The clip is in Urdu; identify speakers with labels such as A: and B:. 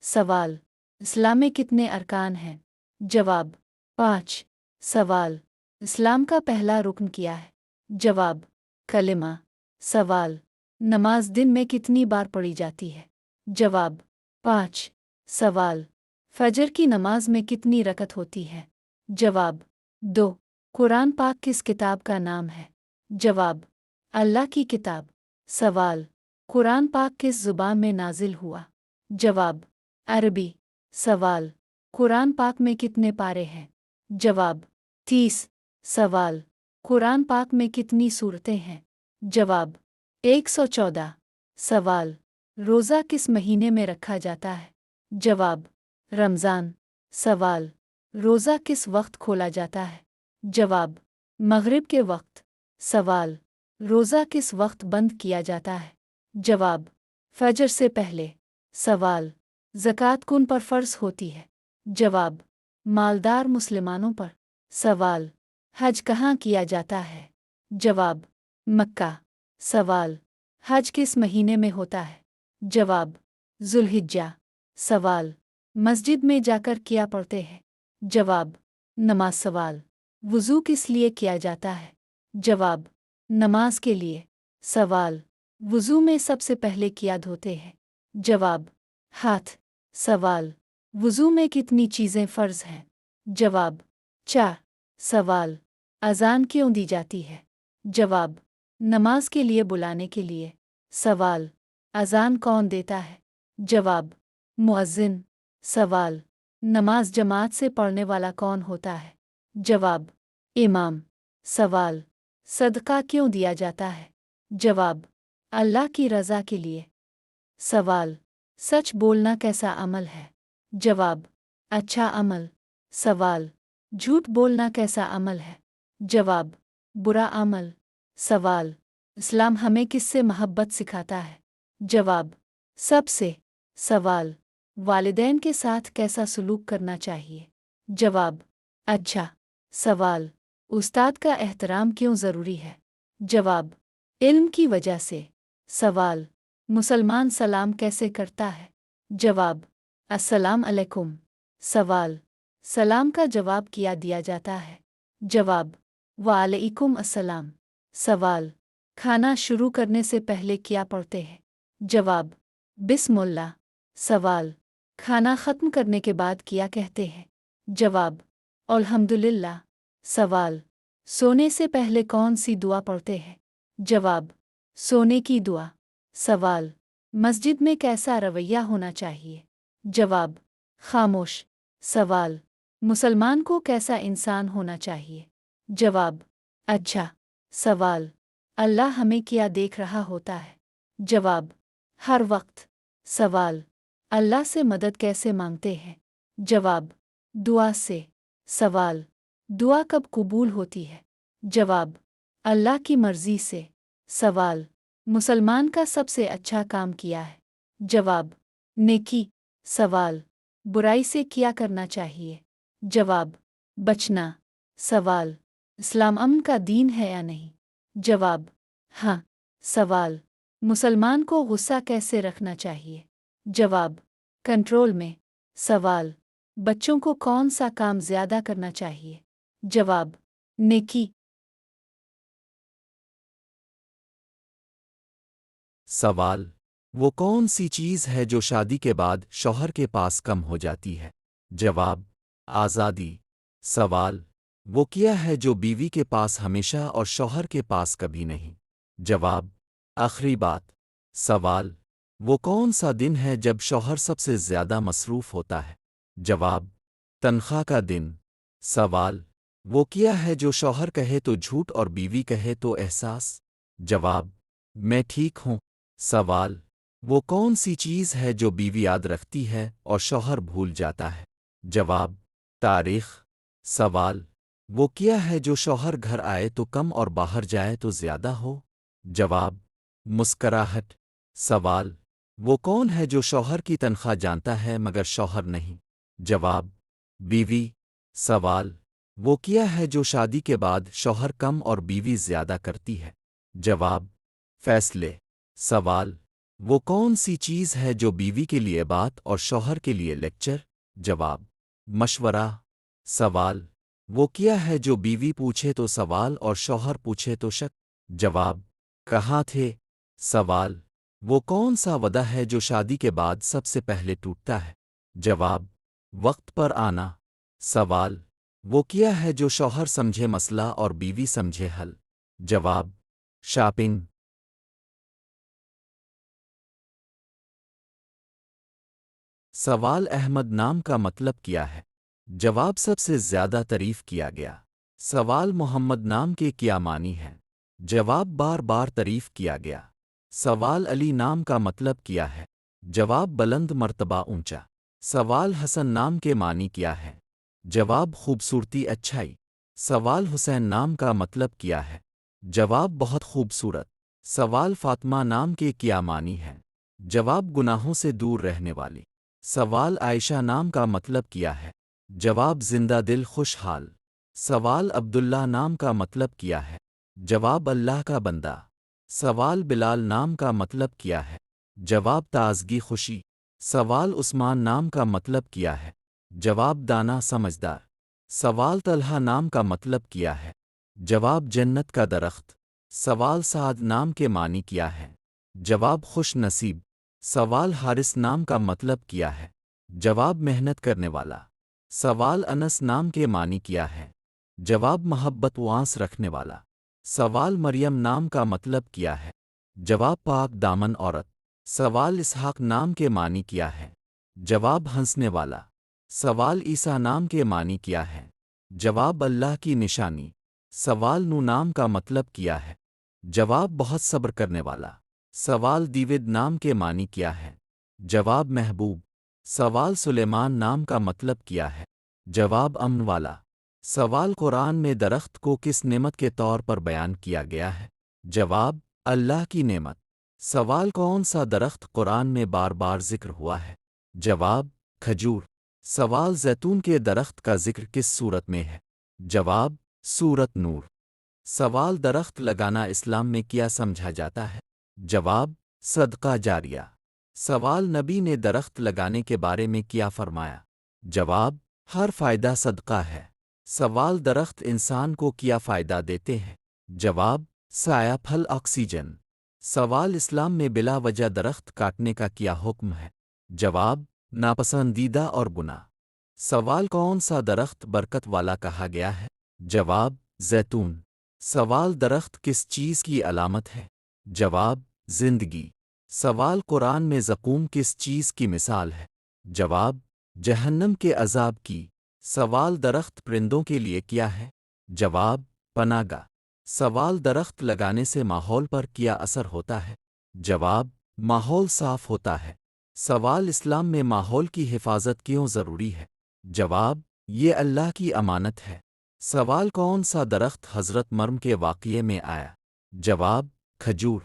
A: سوال: اسلام میں کتنے ارکان ہیں؟ جواب: 5۔ سوال: اسلام کا پہلا رکن کیا ہے؟ جواب: کلمہ۔ سوال: نماز دن میں کتنی بار پڑھی جاتی ہے؟ جواب: 5۔ سوال: فجر کی نماز میں کتنی رکعت ہوتی ہے؟ جواب: 2۔ قرآن پاک کس کتاب کا نام ہے؟ جواب: اللہ کی کتاب۔ سوال: قرآن پاک کس زبان میں نازل ہوا؟ جواب: عربی۔ سوال: قرآن پاک میں کتنے پارے ہیں؟ جواب: 30۔ سوال: قرآن پاک میں کتنی سورتیں ہیں؟ جواب: 114۔ سوال: روزہ کس مہینے میں رکھا جاتا ہے؟ جواب: رمضان۔ سوال: روزہ کس وقت کھولا جاتا ہے؟ جواب: مغرب کے وقت۔ سوال: روزہ کس وقت بند کیا جاتا ہے؟ جواب: فجر سے پہلے۔ سوال: زکوٰۃ کن پر فرض ہوتی ہے؟ جواب: مالدار مسلمانوں پر۔ سوال: حج کہاں کیا جاتا ہے؟ جواب: مکہ۔ سوال: حج کس مہینے میں ہوتا ہے؟ جواب: ذوالحجہ۔ سوال: مسجد میں جا کر کیا پڑھتے ہیں؟ جواب: نماز۔ سوال: وضو کس لیے کیا جاتا ہے؟ جواب: نماز کے لیے۔ سوال: وضو میں سب سے پہلے کیا دھوتے ہیں؟ جواب: ہاتھ۔ سوال: وضو میں کتنی چیزیں فرض ہیں؟ جواب: 4۔ سوال: اذان کیوں دی جاتی ہے؟ جواب: نماز کے لیے بلانے کے لیے۔ سوال: اذان کون دیتا ہے؟ جواب: مؤذن۔ سوال: نماز جماعت سے پڑھنے والا کون ہوتا ہے؟ جواب: امام۔ سوال: صدقہ کیوں دیا جاتا ہے؟ جواب: اللہ کی رضا کے لیے۔ سوال: سچ بولنا کیسا عمل ہے؟ جواب: اچھا عمل۔ سوال: جھوٹ بولنا کیسا عمل ہے؟ جواب: برا عمل۔ سوال: اسلام ہمیں کس سے محبت سکھاتا ہے؟ جواب: سب سے۔ سوال: والدین کے ساتھ کیسا سلوک کرنا چاہیے؟ جواب: اچھا۔ سوال: استاد کا احترام کیوں ضروری ہے؟ جواب: علم کی وجہ سے۔ سوال: مسلمان سلام کیسے کرتا ہے؟ جواب: السلام علیکم۔ سوال: سلام کا جواب کیا دیا جاتا ہے؟ جواب: وعلیکم السلام۔ سوال: کھانا شروع کرنے سے پہلے کیا پڑھتے ہیں؟ جواب: بسم اللہ۔ سوال: کھانا ختم کرنے کے بعد کیا کہتے ہیں؟ جواب: الحمدللہ۔ سوال: سونے سے پہلے کون سی دعا پڑھتے ہیں؟ جواب: سونے کی دعا۔ سوال: مسجد میں کیسا رویہ ہونا چاہیے؟ جواب: خاموش۔ سوال: مسلمان کو کیسا انسان ہونا چاہیے؟ جواب: اچھا۔ سوال: اللہ ہمیں کیا دیکھ رہا ہوتا ہے؟ جواب: ہر وقت۔ سوال: اللہ سے مدد کیسے مانگتے ہیں؟ جواب: دعا سے۔ سوال: دعا کب قبول ہوتی ہے؟ جواب: اللہ کی مرضی سے۔ سوال: مسلمان کا سب سے اچھا کام کیا ہے؟ جواب: نیکی۔ سوال: برائی سے کیا کرنا چاہیے؟ جواب: بچنا۔ سوال: اسلام امن کا دین ہے یا نہیں؟ جواب: ہاں۔ سوال: مسلمان کو غصہ کیسے رکھنا چاہیے؟ جواب: کنٹرول میں۔ سوال: بچوں کو کون سا کام زیادہ کرنا چاہیے؟ جواب: نیکی۔
B: سوال: وہ کون سی چیز ہے جو شادی کے بعد شوہر کے پاس کم ہو جاتی ہے؟ جواب: آزادی۔ سوال: وہ کیا ہے جو بیوی کے پاس ہمیشہ اور شوہر کے پاس کبھی نہیں؟ جواب: آخری بات۔ سوال: وہ کون سا دن ہے جب شوہر سب سے زیادہ مصروف ہوتا ہے؟ جواب: تنخواہ کا دن۔ سوال: وہ کیا ہے جو شوہر کہے تو جھوٹ اور بیوی کہے تو احساس؟ جواب: میں ٹھیک ہوں۔ سوال: وہ کون سی چیز ہے جو بیوی یاد رکھتی ہے اور شوہر بھول جاتا ہے؟ جواب: تاریخ۔ سوال: وہ کیا ہے جو شوہر گھر آئے تو کم اور باہر جائے تو زیادہ ہو؟ جواب: مسکراہٹ۔ سوال: وہ کون ہے جو شوہر کی تنخواہ جانتا ہے مگر شوہر نہیں؟ جواب: بیوی۔ سوال: وہ کیا ہے جو شادی کے بعد شوہر کم اور بیوی زیادہ کرتی ہے؟ جواب: فیصلے۔ سوال: وہ کون سی چیز ہے جو بیوی کے لیے بات اور شوہر کے لیے لیکچر؟ جواب: مشورہ. سوال: وہ کیا ہے جو بیوی پوچھے تو سوال اور شوہر پوچھے تو شک؟ جواب: کہاں تھے؟ سوال: وہ کون سا وعدہ ہے جو شادی کے بعد سب سے پہلے ٹوٹتا ہے؟ جواب: وقت پر آنا. سوال: وہ کیا ہے جو شوہر سمجھے مسئلہ اور بیوی سمجھے حل؟ جواب: شاپنگ. سوال: احمد نام کا مطلب کیا ہے؟ جواب: سب سے زیادہ تعریف کیا گیا. سوال: محمد نام کے کیا معنی ہے؟ جواب: بار بار تعریف کیا گیا. سوال: علی نام کا مطلب کیا ہے؟ جواب: بلند مرتبہ اونچا. سوال: حسن نام کے معنی کیا ہے؟ جواب: خوبصورتی اچھائی. سوال: حسین نام کا مطلب کیا ہے؟ جواب: بہت خوبصورت. سوال: فاطمہ نام کے کیا معنی ہے؟ جواب: گناہوں سے دور رہنے والی. سوال: عائشہ نام کا مطلب کیا ہے؟ جواب: زندہ دل خوشحال. سوال: عبداللہ نام کا مطلب کیا ہے؟ جواب: اللہ کا بندہ. سوال: بلال نام کا مطلب کیا ہے؟ جواب: تازگی خوشی. سوال: عثمان نام کا مطلب کیا ہے؟ جواب: دانا سمجھدار. سوال: طلحہ نام کا مطلب کیا ہے؟ جواب: جنت کا درخت. سوال: سعد نام کے معنی کیا ہے؟ جواب: خوش نصیب. سوال: حارث نام کا مطلب کیا ہے؟ جواب: محنت کرنے والا. سوال: انس نام کے معنی کیا ہے؟ جواب: محبت وانس رکھنے والا. سوال: مریم نام کا مطلب کیا ہے؟ جواب: پاک دامن عورت. سوال: اسحاق نام کے معنی کیا ہے؟ جواب: ہنسنے والا. سوال: عیسیٰ نام کے معنی کیا ہے؟ جواب: اللہ کی نشانی. سوال: نو نام کا مطلب کیا ہے؟ جواب: بہت صبر کرنے والا. سوال: دیود نام کے معنی کیا ہے؟ جواب: محبوب. سوال: سلیمان نام کا مطلب کیا ہے؟ جواب: امن والا. سوال: قرآن میں درخت کو کس نعمت کے طور پر بیان کیا گیا ہے؟ جواب: اللہ کی نعمت. سوال: کون سا درخت قرآن میں بار بار ذکر ہوا ہے؟ جواب: کھجور. سوال: زیتون کے درخت کا ذکر کس سورت میں ہے؟ جواب: سورت نور. سوال: درخت لگانا اسلام میں کیا سمجھا جاتا ہے؟ جواب: صدقہ جاریہ. سوال: نبی نے درخت لگانے کے بارے میں کیا فرمایا؟ جواب: ہر فائدہ صدقہ ہے. سوال: درخت انسان کو کیا فائدہ دیتے ہیں؟ جواب: سایہ، پھل، آکسیجن. سوال: اسلام میں بلا وجہ درخت کاٹنے کا کیا حکم ہے؟ جواب: ناپسندیدہ اور گناہ. سوال: کون سا درخت برکت والا کہا گیا ہے؟ جواب: زیتون. سوال: درخت کس چیز کی علامت ہے؟ جواب: زندگی. سوال: قرآن میں زقوم کس چیز کی مثال ہے؟ جواب: جہنم کے عذاب کی. سوال: درخت پرندوں کے لیے کیا ہے؟ جواب: پناہ گاہ. سوال: درخت لگانے سے ماحول پر کیا اثر ہوتا ہے؟ جواب: ماحول صاف ہوتا ہے. سوال: اسلام میں ماحول کی حفاظت کیوں ضروری ہے؟ جواب: یہ اللہ کی امانت ہے. سوال: کون سا درخت حضرت مریم کے واقعے میں آیا؟ جواب: کھجور.